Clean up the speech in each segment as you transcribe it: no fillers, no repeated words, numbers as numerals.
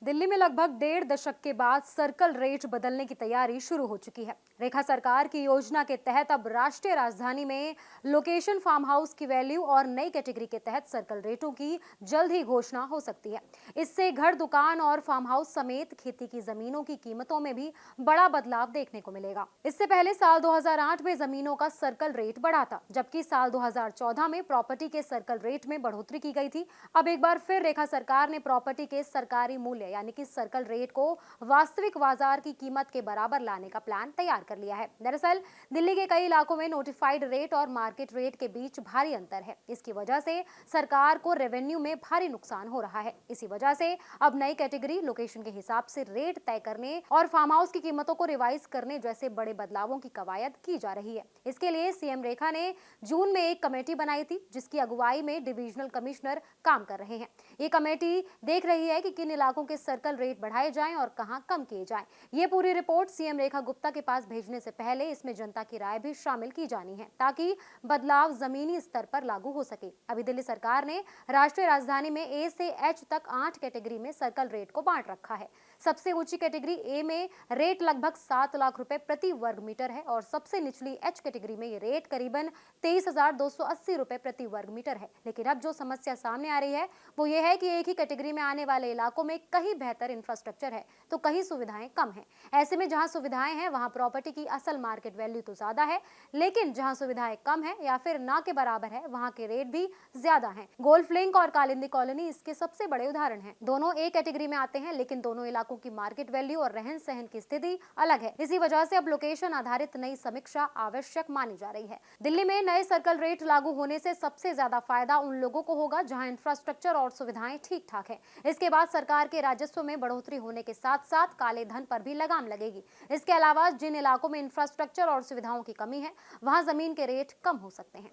दिल्ली में लगभग 1.5 दशक के बाद सर्कल रेट बदलने की तैयारी शुरू हो चुकी है। रेखा सरकार की योजना के तहत अब राष्ट्रीय राजधानी में लोकेशन, फार्म हाउस की वैल्यू और नई कैटेगरी के तहत सर्कल रेटों की जल्द ही घोषणा हो सकती है। इससे घर, दुकान और फार्म हाउस समेत खेती की जमीनों की कीमतों में भी बड़ा बदलाव देखने को मिलेगा। इससे पहले साल 2008 में जमीनों का सर्कल रेट बढ़ा था, जबकि साल 2014 में प्रॉपर्टी के सर्कल रेट में बढ़ोतरी की गई थी। अब एक बार फिर रेखा सरकार ने प्रॉपर्टी के सरकारी मूल्य यानी कि सर्कल रेट को वास्तविक बाजार की कीमत के बराबर लाने का प्लान तैयार कर लिया है। दरअसल दिल्ली के कई इलाकों में नोटिफाइड रेट और मार्केट रेट के बीच भारी अंतर है। इसकी वजह से सरकार को रेवेन्यू में भारी नुकसान हो रहा है। इसी वजह से अब नई कैटेगरी, लोकेशन के हिसाब से रेट तय करने और फार्म हाउस की कीमतों को रिवाइज करने जैसे बड़े बदलावों की कवायद की जा रही है। इसके लिए सीएम रेखा ने जून में एक कमेटी बनाई थी, जिसकी अगुवाई में डिविजनल कमिश्नर काम कर रहे हैं। ये कमेटी देख रही है कि किन इलाकों के सर्कल रेट बढ़ाए जाएं और कहां कम किए जाएं। ये पूरी रिपोर्ट सीएम रेखा गुप्ता के पास भेजने से पहले इसमें जनता की राय भी शामिल की जानी है, ताकि बदलाव जमीनी स्तर पर लागू हो सके। अभी दिल्ली सरकार ने राष्ट्रीय राजधानी में ए से एच तक 8 कैटेगरी में सर्कल रेट को बांट रखा है। सबसे ऊंची कैटेगरी ए में रेट लगभग 7 लाख रुपए प्रति वर्ग मीटर है और सबसे निचली एच कैटेगरी में ये रेट करीबन 23,280 रुपए प्रति वर्ग मीटर है। लेकिन अब जो समस्या सामने आ रही है वो ये है कि एक ही कैटेगरी में आने वाले इलाकों में कहीं बेहतर इंफ्रास्ट्रक्चर है तो कहीं सुविधाएं कम है। ऐसे में जहां सुविधाएं हैं वहां प्रॉपर्टी की असल मार्केट वैल्यू तो ज्यादा है, लेकिन जहां सुविधाएं कम है या फिर ना के बराबर है वहां के रेट भी ज्यादा हैं। गोल्फ लिंक और कालिंदी कॉलोनी इसके सबसे बड़े उदाहरण हैं। दोनों एक कैटेगरी में आते हैं, लेकिन दोनों इलाकों की मार्केट वैल्यू और रहन सहन की स्थिति अलग है। इसी वजह से अब लोकेशन आधारित नई समीक्षा आवश्यक मानी जा रही है। दिल्ली में नए सर्कल रेट लागू होने से सबसे ज्यादा फायदा उन लोगों को होगा जहां इंफ्रास्ट्रक्चर और सुविधाएं ठीक ठाक है। इसके बाद सरकार के राजस्व में बढ़ोतरी होने के साथ साथ काले धन पर भी लगाम लगेगी। इसके अलावा जिन इलाकों में इंफ्रास्ट्रक्चर और सुविधाओं की कमी है वहां जमीन के रेट कम हो सकते हैं।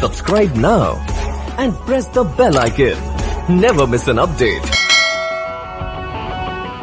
Subscribe now and press the bell icon. Never miss an update.